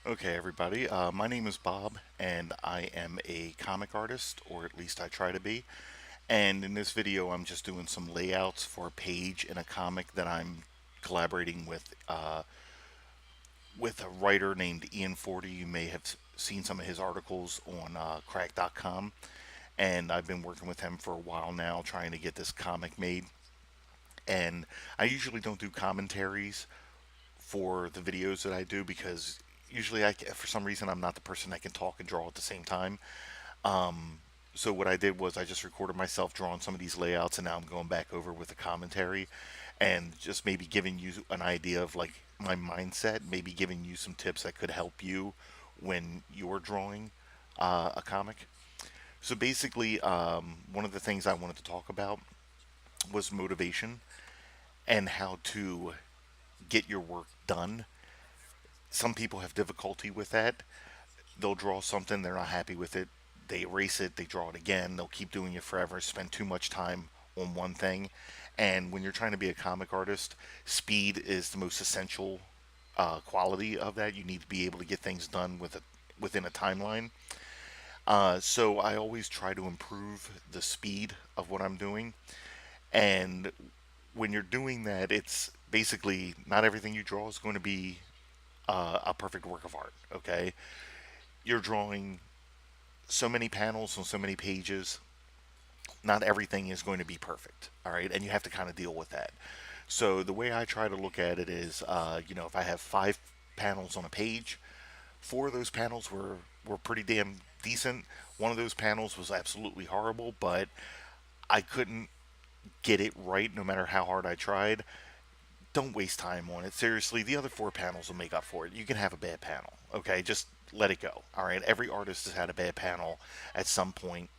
Okay, everybody. My name is Bob, and I am a comic artist, or at least I try to be. And in this video, I'm just doing some layouts for a page in a comic that I'm collaborating with a writer named Ian Forty. You may have seen some of his articles on crack.com, and I've been working with him for a while now, trying to get this comic made. And I usually don't do commentaries for the videos that I do because usually for some reason, I'm not the person that can talk and draw at the same time. So what I did was I just recorded myself drawing some of these layouts, and now I'm going back over with a commentary, and just maybe giving you an idea of like my mindset, maybe giving you some tips that could help you when you're drawing a comic. So basically, one of the things I wanted to talk about was motivation and how to get your work done. Some people have difficulty with that. They'll draw something, they're not happy with it, they erase it, they draw it again, they'll keep doing it forever, spend too much time on one thing. And when you're trying to be a comic artist, speed is the most essential quality of that. You need to be able to get things done within a timeline. So I always try to improve the speed of what I'm doing. And when you're doing that, it's basically not everything you draw is going to be a perfect work of art. Okay, you're drawing so many panels on so many pages. Not everything is going to be perfect, all right, and you have to kind of deal with that. So the way I try to look at it is, if I have 5 panels on a page, 4 of those panels were pretty damn decent. One of those panels was absolutely horrible, but I couldn't get it right no matter how hard I tried. Don't waste time on it. Seriously, the other 4 panels will make up for it. You can have a bad panel, okay? Just let it go. All right. Every artist has had a bad panel at some point.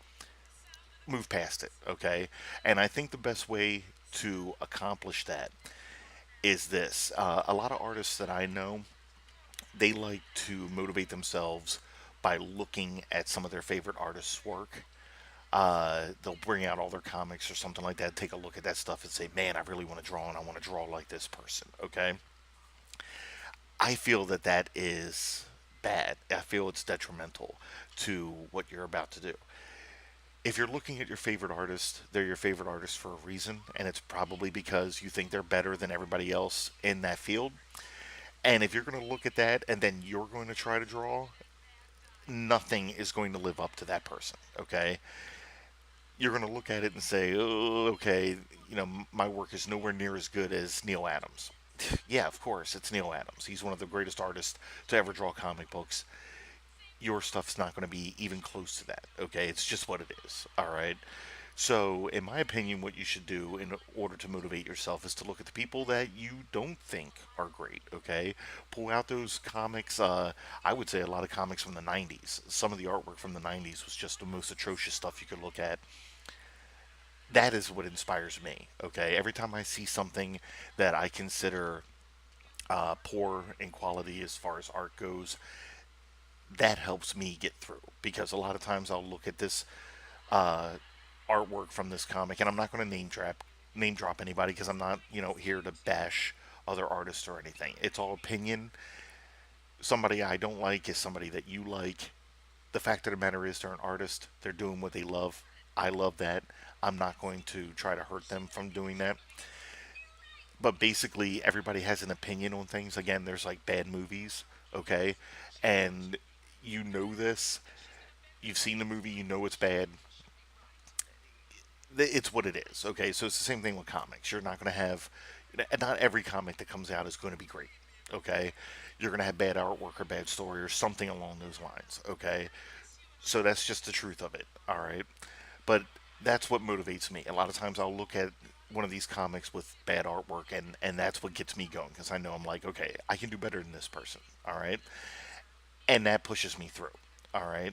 Move past it, okay? And I think the best way to accomplish that is this. A lot of artists that I know, they like to motivate themselves by looking at some of their favorite artists' work. They'll bring out all their comics or something like that, take a look at that stuff, and say, "Man, I really want to draw, and I want to draw like this person." Okay, I feel that that is bad. I feel it's detrimental to what you're about to do. If you're looking at your favorite artist, they're your favorite artist for a reason, and it's probably because you think they're better than everybody else in that field. And if you're going to look at that and then you're going to try to draw, nothing is going to live up to that person, okay? You're going to look at it and say, "Oh, okay, my work is nowhere near as good as Neil Adams." Yeah, of course, it's Neil Adams. He's one of the greatest artists to ever draw comic books. Your stuff's not going to be even close to that, okay? It's just what it is, all right? So, in my opinion, what you should do in order to motivate yourself is to look at the people that you don't think are great, okay? Pull out those comics. I would say a lot of comics from the 90s. Some of the artwork from the 90s was just the most atrocious stuff you could look at. That is what inspires me, okay? Every time I see something that I consider poor in quality as far as art goes, that helps me get through because a lot of times I'll look at this uh, artwork from this comic, and I'm not going to name drop anybody because I'm not here to bash other artists or anything. It's all opinion. Somebody I don't like is somebody that you like. The fact of the matter is they're an artist. They're doing what they love. I love that. I'm not going to try to hurt them from doing that. But basically, everybody has an opinion on things. Again, there's like bad movies, okay, and you know this. You've seen the movie. You know it's bad. It's what it is. Okay, so it's the same thing with comics. You're not going to have, not every comic that comes out is going to be great. Okay, you're going to have bad artwork or bad story or something along those lines. Okay, so that's just the truth of it. All right, but that's what motivates me. A lot of times I'll look at one of these comics with bad artwork, and that's what gets me going because I know I'm like, okay, I can do better than this person. All right, and that pushes me through. All right,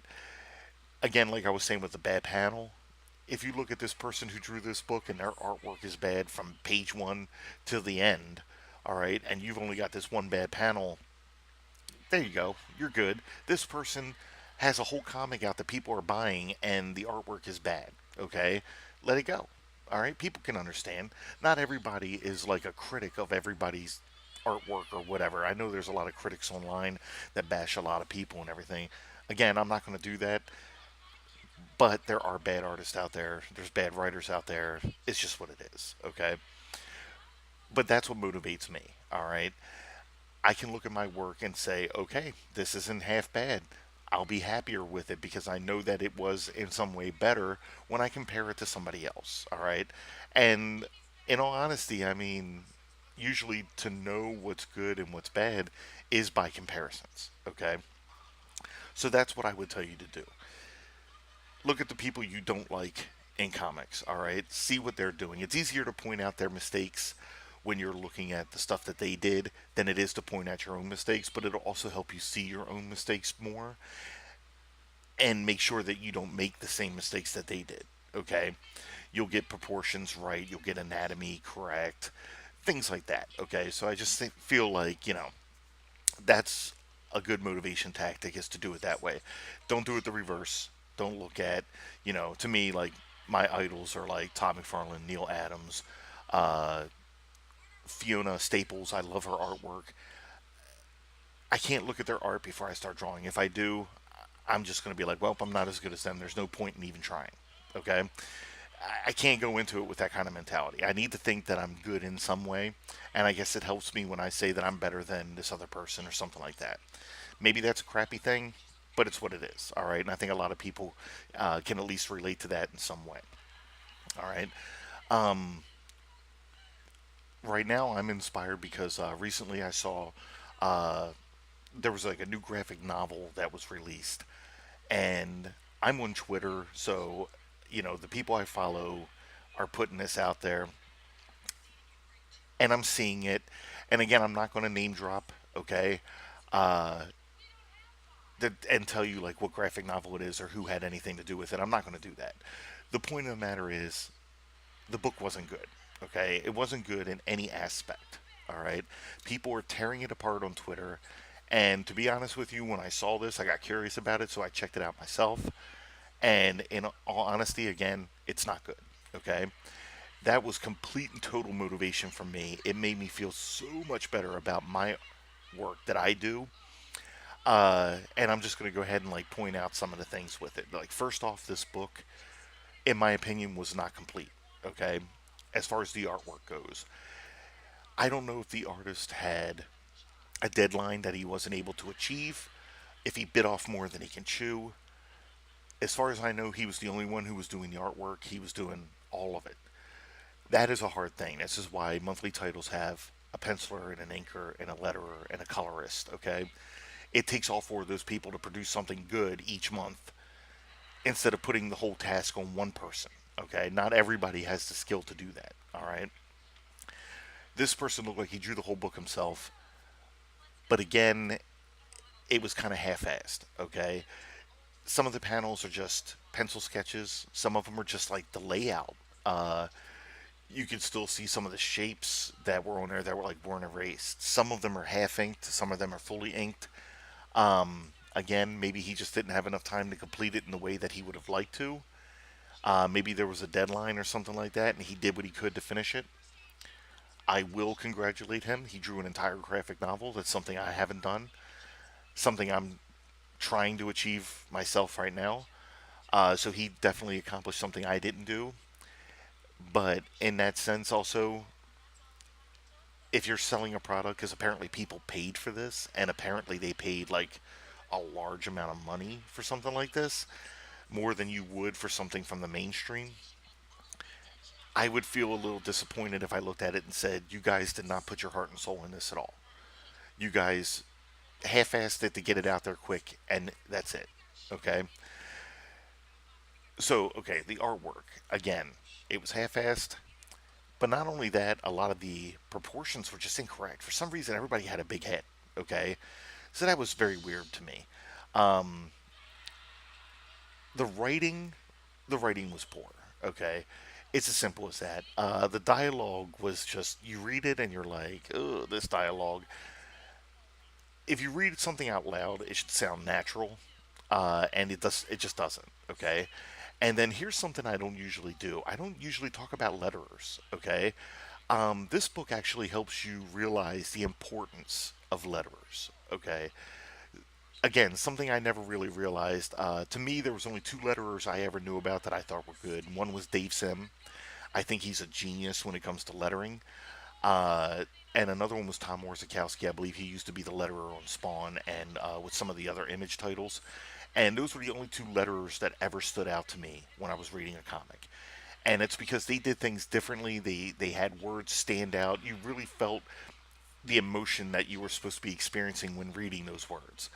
again, like I was saying with the bad panel, if you look at this person who drew this book and their artwork is bad from page one to the end, all right, and you've only got this one bad panel, there you go. You're good. This person has a whole comic out that people are buying and the artwork is bad, okay? Let it go. All right, people can understand. Not everybody is like a critic of everybody's artwork or whatever. I know there's a lot of critics online that bash a lot of people and everything. Again, I'm not going to do that, but there are bad artists out there. There's bad writers out there. It's just what it is, okay? But that's what motivates me, all right? I can look at my work and say, okay, this isn't half bad. I'll be happier with it because I know that it was in some way better when I compare it to somebody else. All right. And in all honesty, I mean, usually to know what's good and what's bad is by comparisons. Okay. So that's what I would tell you to do. Look at the people you don't like in comics. All right. See what they're doing. It's easier to point out their mistakes when you're looking at the stuff that they did than it is to point out your own mistakes, but it'll also help you see your own mistakes more and make sure that you don't make the same mistakes that they did. Okay? You'll get proportions right, you'll get anatomy correct, things like that. Okay? So I just feel like, that's a good motivation tactic is to do it that way. Don't do it the reverse. Don't look at, to me, like, my idols are like Todd McFarlane, Neil Adams, uh, Fiona Staples. I love her artwork. I can't look at their art before I start drawing. If I do, I'm just going to be like, well, I'm not as good as them. There's no point in even trying. Okay? I can't go into it with that kind of mentality. I need to think that I'm good in some way. And I guess it helps me when I say that I'm better than this other person or something like that. Maybe that's a crappy thing, but it's what it is. All right? And I think a lot of people can at least relate to that in some way. All right? Um, right now, I'm inspired because recently I saw uh, there was like a new graphic novel that was released, and I'm on Twitter, so the people I follow are putting this out there, and I'm seeing it. And again, I'm not going to name drop, okay, uh, and tell you like what graphic novel it is or who had anything to do with it. I'm not going to do that. The point of the matter is, the book wasn't good. Okay, it wasn't good in any aspect. All right, people were tearing it apart on Twitter, and to be honest with you, when I saw this, I got curious about it, so I checked it out myself. And in all honesty, again, it's not good. Okay, that was complete and total motivation for me. It made me feel so much better about my work that I do. And I'm just going to go ahead and like point out some of the things with it. Like first off, this book, in my opinion, was not complete. Okay, as far as the artwork goes, I don't know if the artist had a deadline that he wasn't able to achieve, if he bit off more than he can chew. As far as I know, he was the only one who was doing the artwork. He was doing all of it. That is a hard thing. This is why monthly titles have a penciler and an inker and a letterer and a colorist, okay? It takes all four of those people to produce something good each month instead of putting the whole task on one person, okay? Not everybody has the skill to do that, all right? This person looked like he drew the whole book himself, but again, it was kind of half-assed, okay? Some of the panels are just pencil sketches. Some of them are just like the layout. Uh, you can still see some of the shapes that were on there that were like weren't erased. Some of them are half inked. Some of them are fully inked. Again, maybe he just didn't have enough time to complete it in the way that he would have liked to. Maybe there was a deadline or something like that, and he did what he could to finish it. I will congratulate him. He drew an entire graphic novel. That's something I haven't done. Something I'm trying to achieve myself right now. So he definitely accomplished something I didn't do. But in that sense, also, if you're selling a product, because apparently people paid for this, and apparently they paid like a large amount of money for something like this, more than you would for something from the mainstream, I would feel a little disappointed if I looked at it and said, you guys did not put your heart and soul in this at all. You guys half assed it to get it out there quick, and that's it. Okay? So, okay, the artwork. Again, it was half assed. But not only that, a lot of the proportions were just incorrect. For some reason, everybody had a big head. Okay, so that was very weird to me. Um, the writing, the writing was poor. Okay, it's as simple as that. The dialogue was just you read it and you're like, oh, this dialogue. If you read something out loud, it should sound natural, and it does. It just doesn't. Okay, and then here's something I don't usually do. I don't usually talk about letterers. Okay, This book actually helps you realize the importance of letterers. Okay, again, something I never really realized. To me, there was only two letterers I ever knew about that I thought were good. One was Dave Sim. I think he's a genius when it comes to lettering. Uh, and another one was Tom Warzakowski. I believe he used to be the letterer on Spawn and with some of the other image titles. And those were the only two letterers that ever stood out to me when I was reading a comic. And it's because they did things differently. They had words stand out. You really felt the emotion that you were supposed to be experiencing when reading those words.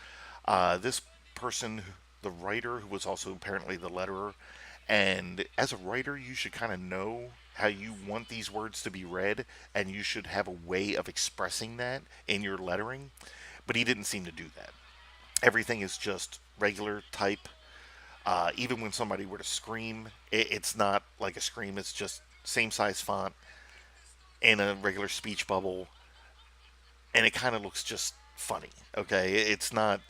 This person, the writer, who was also apparently the letterer, and as a writer, you should kind of know how you want these words to be read, and you should have a way of expressing that in your lettering. But he didn't seem to do that. Everything is just regular type. Even when somebody were to scream, it's not like a scream, it's just same size font in a regular speech bubble, and it kind of looks just funny. Okay, it's not.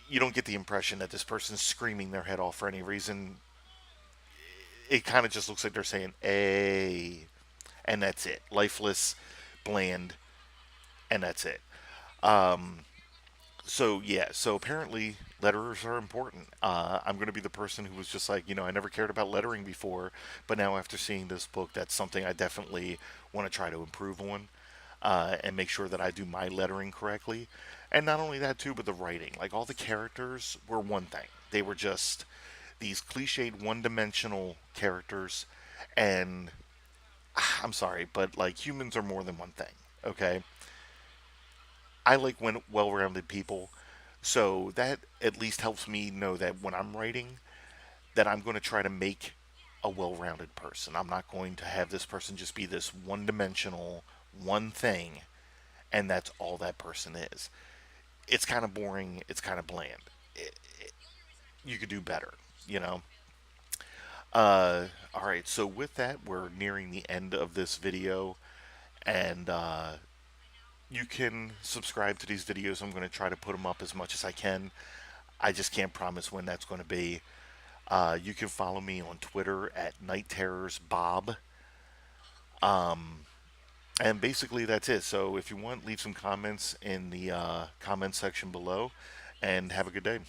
You don't get the impression that this person's screaming their head off for any reason. It kind of just looks like they're saying "a," and that's it. Lifeless, bland, and that's it. So yeah, so apparently letterers are important. I'm going to be the person who was just like, I never cared about lettering before, but now after seeing this book, that's something I definitely want to try to improve on, and make sure that I do my lettering correctly. And not only that too, but the writing. Like all the characters were one thing. They were just these cliched one-dimensional characters, and I'm sorry, but like humans are more than one thing. Okay, I like when well-rounded people, so that at least helps me know that when I'm writing, that I'm going to try to make a well-rounded person. I'm not going to have this person just be this one-dimensional one thing, and that's all that person is. It's kind of boring. It's kind of bland. You could do better, you know. All right. So with that, we're nearing the end of this video, and you can subscribe to these videos. I'm going to try to put them up as much as I can. I just can't promise when that's going to be. You can follow me on Twitter at Night Terrors Bob. And basically, that's it. So if you want, leave some comments in the comment section below, and have a good day.